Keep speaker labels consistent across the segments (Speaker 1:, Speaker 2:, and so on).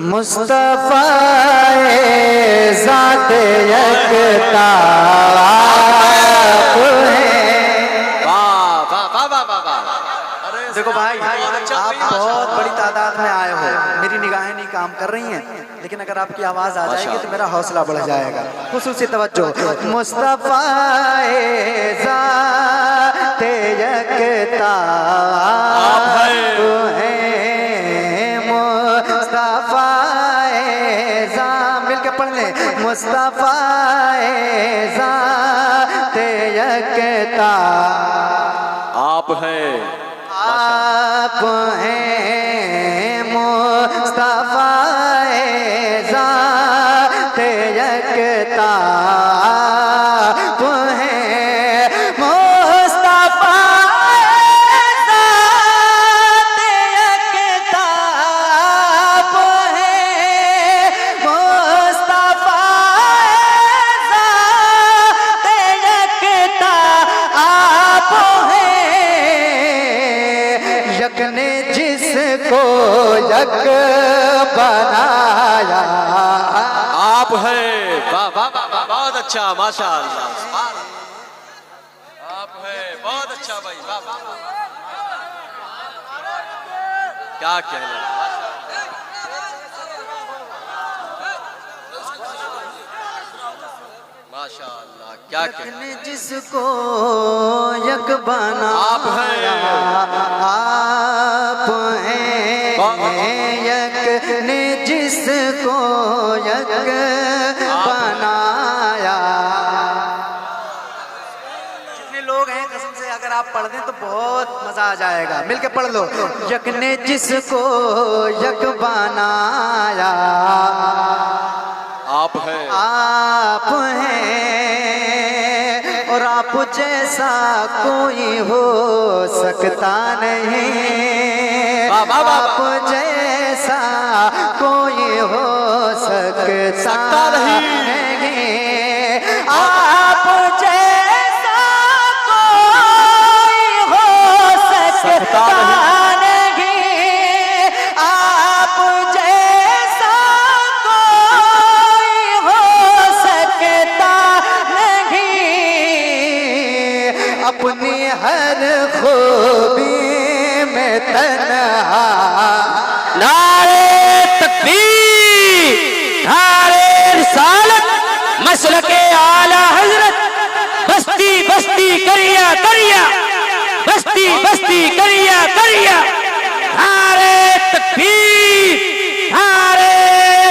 Speaker 1: मुस्तफा ज़ात यकता देखो भाई, आप बहुत बड़ी तादाद में आए हो, मेरी निगाहें नहीं काम कर रही हैं, लेकिन अगर आपकी आवाज आ जाएगी तो मेरा हौसला बढ़ जाएगा। खुसूसी तवज्जो। मुस्तफा ज़ात यकता मुस्तफा मिल के पढ़ ले। मुस्तफा ज़ात यकता
Speaker 2: आप हैं,
Speaker 1: आप हैं मुस्तफा ज़ात यकता आप हैं मुस्तफा ज़ात यकता आप हैं मुस्तफा ज़ात यकता आप यक ने जिसको यक बनाया
Speaker 2: आप हैं। वाह वाह वाह, बहुत अच्छा, माशाअल्लाह। आप हैं, बहुत अच्छा भाई, वाह वाह, क्या कहना। माशाअल्लाह, क्या कहना।
Speaker 1: जिसको यक बना
Speaker 2: आप हैं,
Speaker 1: आप हैं यक ने जिसको यक बनाया। जितने लोग हैं कसम से अगर आप पढ़ दें तो बहुत मजा आ जाएगा। मिलके पढ़ लो। यक ने जिसको यक बनाया
Speaker 2: आप हैं,
Speaker 1: आप हैं और आप जैसा कोई हो सकता नहीं। आप जैसा कोई हो सकता नहीं। आप जैसा कोई हो सकता नहीं। आप जैसा कोई हो सकता नहीं। अपनी हर खूबी में तन्हा
Speaker 3: नारे तकबीर, नारे रिसालत, मसलके आला हजरत, बस्ती बस्ती करिया करिया, बस्ती बस्ती करिया करिया, नारे तकबीर, नारे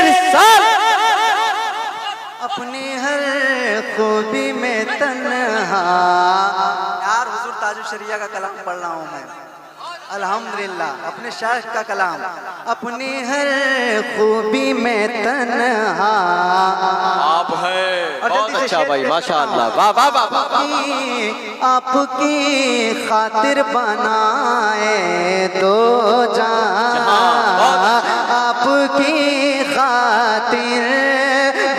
Speaker 3: रिसालत।
Speaker 1: अपनी हर खूबी में तन्हा। यार हुजूर ताजुल शरिया का कलाम पढ़ रहा हूँ मैं, अल्हम्दुलिल्लाह, अपने शायख का कलाम। अपनी हर खूबी में तन्हा
Speaker 2: आप हैं, बहुत अच्छा भाई, माशाअल्लाह, वाह वाह वाह वाह।
Speaker 1: आपकी खातिर बनाए दो जहां, आपकी खातिर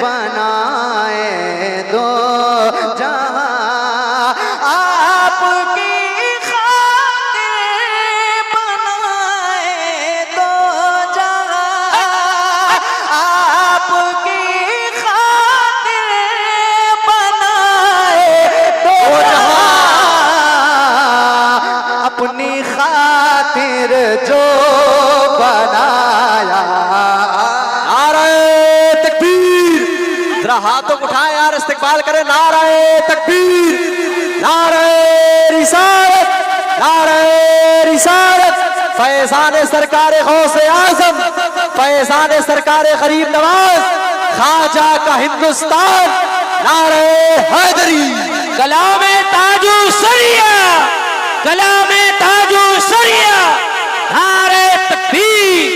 Speaker 1: बनाए दो जहां। आपकी अपनी खातिर जो बनाया।
Speaker 2: नारे तकबीर, जरा हाथों को उठाएं यार, इस्तिकबाल करें। नारे तकबीर, नारे रिसालत, नारे रिसालत। फैज़ान सरकार गौसे आज़म, फैज़ान सरकार गरीब नवाज, ख्वाजा का हिंदुस्तान। नारे हैदरी,
Speaker 3: कलामे ताजु सरिया, कलामे ताजु सरिया, नारे तकबीर।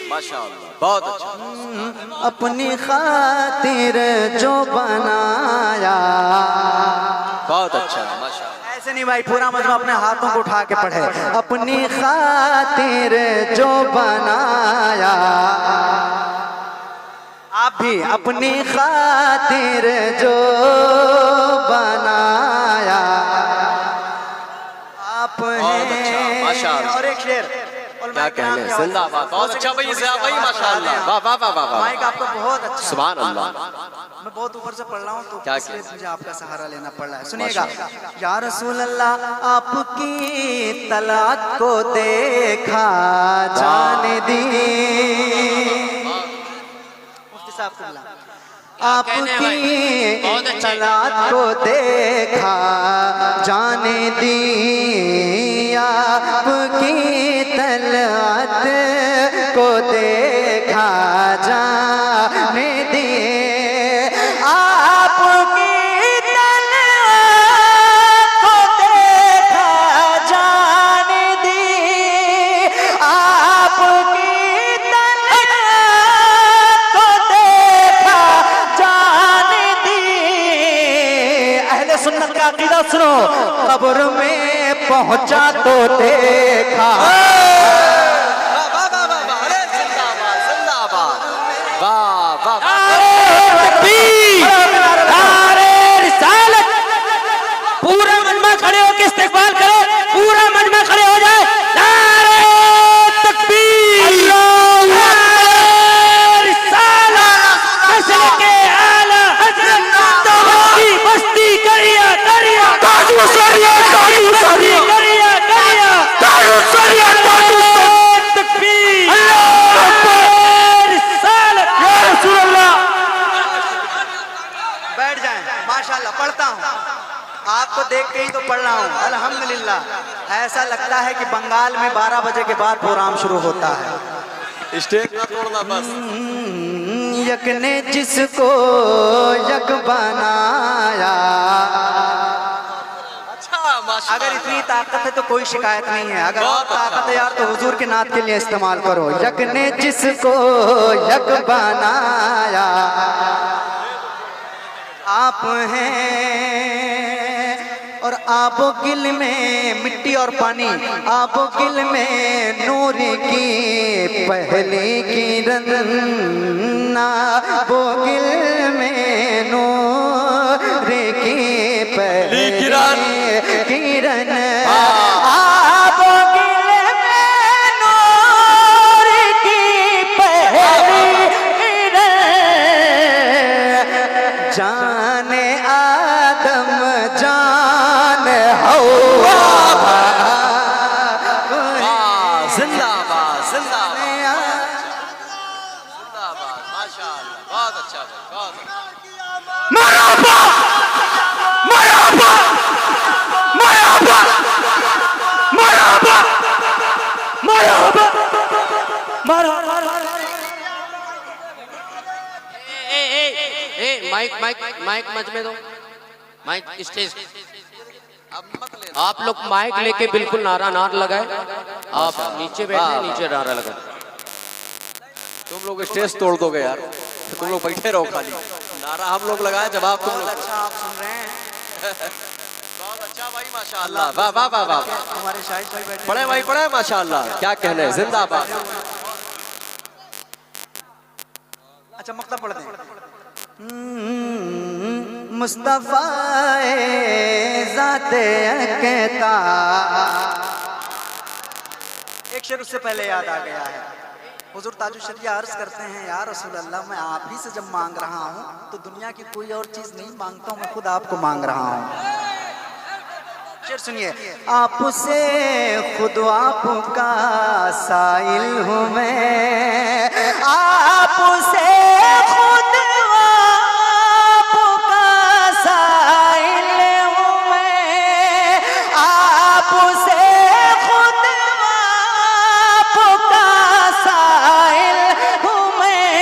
Speaker 2: माशाअल्लाह, बहुत अच्छा।
Speaker 1: अपनी खातिर जो बनाया।
Speaker 2: बहुत अच्छा, माशाअल्लाह।
Speaker 1: ऐसे नहीं भाई, पूरा मजमा अपने हाथों को उठा के पढ़े। अपनी खातिर जो बनाया। आप भी अपनी खातिर जो बनाया। आप हैं।
Speaker 2: माशाअल्लाह।
Speaker 1: और एक शेर,
Speaker 2: क्या कहने, जिंदाबाद, बहुत अच्छा भाई, भाई माशाल्लाह, वाह वाह वाह वाह,
Speaker 1: माइक आपका बहुत अच्छा है।
Speaker 2: सुभान अल्लाह।
Speaker 1: मैं बहुत ऊपर से पढ़ रहा हूँ तो
Speaker 2: क्या
Speaker 1: इसलिए मुझे आपका सहारा लेना पड़ रहा है। सुनिएगा, या रसूल अल्लाह आपकी तलात को देखा जाने दी, मुफ्ती साहब को बुला, आपकी तलात को देखा जाने दी, आपकी तलात को देखा जाने दी, आपकी तलात को देखा जाने दी, आपकी तलात को देखा जाने दी। अहले सुन्नत का अकीदा सुनो, कब्र में पहुंचा तो देखा,
Speaker 3: पूरा मजमा खड़े होकर इस्तेकबाल करो, पूरा मजमा खड़े हो जाए, नारे तकबीर, नारे रिसालत, नस्ल के आला हज़रत की बस्ती करिया करिया, ताजू सरिया ताजू सरिया करिया करिया, ताजू सरिया ताजू तकबीर, अल्लाह रिसालत, या रसूल अल्लाह।
Speaker 1: बैठ जाएं, माशाल्लाह पढ़ता हूँ, आपको देख के ही तो पढ़ रहा हूँ। अल्हम्दुलिल्लाह, ऐसा लगता है कि बंगाल में 12 बजे के बाद प्रोग्राम शुरू होता है।
Speaker 2: स्टेज ना तोड़ना बस।
Speaker 1: यक ने जिसको यक बनाया,
Speaker 2: अच्छा माशाल्लाह।
Speaker 1: अगर इतनी ताकत है तो कोई शिकायत नहीं है, अगर और ताकत है यार तो हुजूर के नात के लिए इस्तेमाल करो। यक ने जिसको यक बनाया, आप हैं और आबो गिल में मिट्टी और पानी, आबो गिल में नूर की पहली किरण, आबो गिल में नूर की पहली किरण, आबो गिल में नूर की पहली किरण, जाने आदम जान हवा,
Speaker 2: जिंदाबाद जिंदाबाद जिंदाबाद, माशाल्लाह, बहुत अच्छा भाई, बहुत अच्छा।
Speaker 3: मरहबा मरहबा मरहबा मरहबा मरहबा मरहबा। माइक माइक माइक मच में दो, माइक स्टेज। आप लोग माइक लेके बिल्कुल नारा नार लगाए, आप नीचे बैठे, नीचे नारा लगाए।
Speaker 2: तुम लोग स्टेज तोड़ दोगे यार, तो तुम लोग बैठे रहो खाली, नारा हम लोग लगाए, जवाब तुम लोग।
Speaker 1: अच्छा आप सुन रहे हैं,
Speaker 2: बहुत अच्छा भाई माशाल्लाह, वाह वाह वाह वाह।
Speaker 1: हमारे शाहिद भाई बैठे
Speaker 2: पढ़े भाई पढ़े माशाल्लाह, क्या कहने, जिंदाबाद।
Speaker 1: अच्छा मक्तब पढ़ दें। मुस्तफा ज़ाते कहता, एक शेर उससे पहले याद आ गया है। हुजूर ताजुल शरिया अर्ज करते हैं, या रसूल अल्लाह मैं आप ही से जब मांग रहा हूँ तो दुनिया की कोई और चीज नहीं मांगता हूँ, मैं खुद आपको मांग रहा हूँ। शेर सुनिए, आपसे खुद आपका साइल हूँ मैं, आपसे खुद आपका साइल हूँ मैं, आपसे खुद आपका साइल हूँ मैं,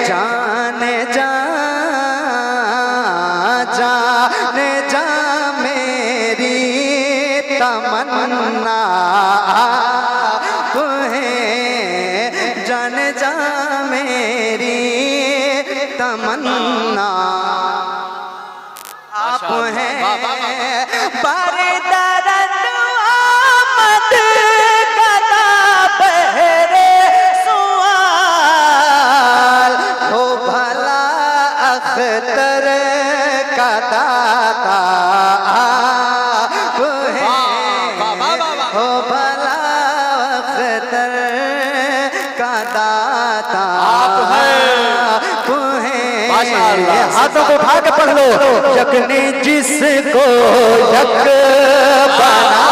Speaker 1: जाने जा जाने जा मेरी तमन्ना, तुम्हें जान जा मेरी तमन्ना, आप हैं बरदरद आमद गदा बहरे सुआल, हो भला अख्तर का दाता, हो भला दाता
Speaker 2: आप हैं।
Speaker 1: तू है
Speaker 2: माशाअल्लाह।
Speaker 3: हाथों को उठा के पढ़ लो।
Speaker 1: यक ने जिसको यक बना।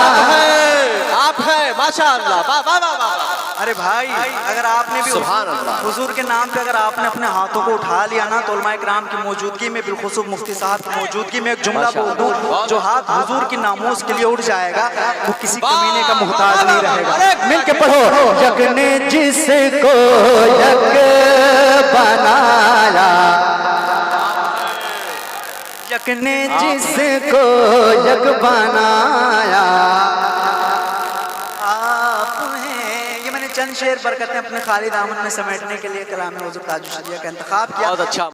Speaker 2: आप है माशाअल्लाह। वाह वाह वाह वाह।
Speaker 1: अरे भाई, अगर आपने भी
Speaker 2: सुभान अल्लाह।
Speaker 1: हुजूर के नाम पे अगर आपने अपने हाथों को उठा लिया ना, तो उलमाए किराम की मौजूदगी में, बिलखुसूस मुफ्ती साहब की मौजूदगी में एक जुमला बोल दूं, जो हाथ हुजूर की नामोस के लिए उठ जाएगा वो किसी कमीने का मुहताज नहीं रहेगा।
Speaker 3: मिल के पढ़ो।
Speaker 1: यक ने जिसको यक बनाया, यक ने जिसको यक बनाया, आप हैं। ये मैंने चंद शेर बरकतें अपने खाली दामन में समेटने के लिए कलाम हुजूर ताजुश शरिया का इंतखाब किया।
Speaker 2: बहुत अच्छा।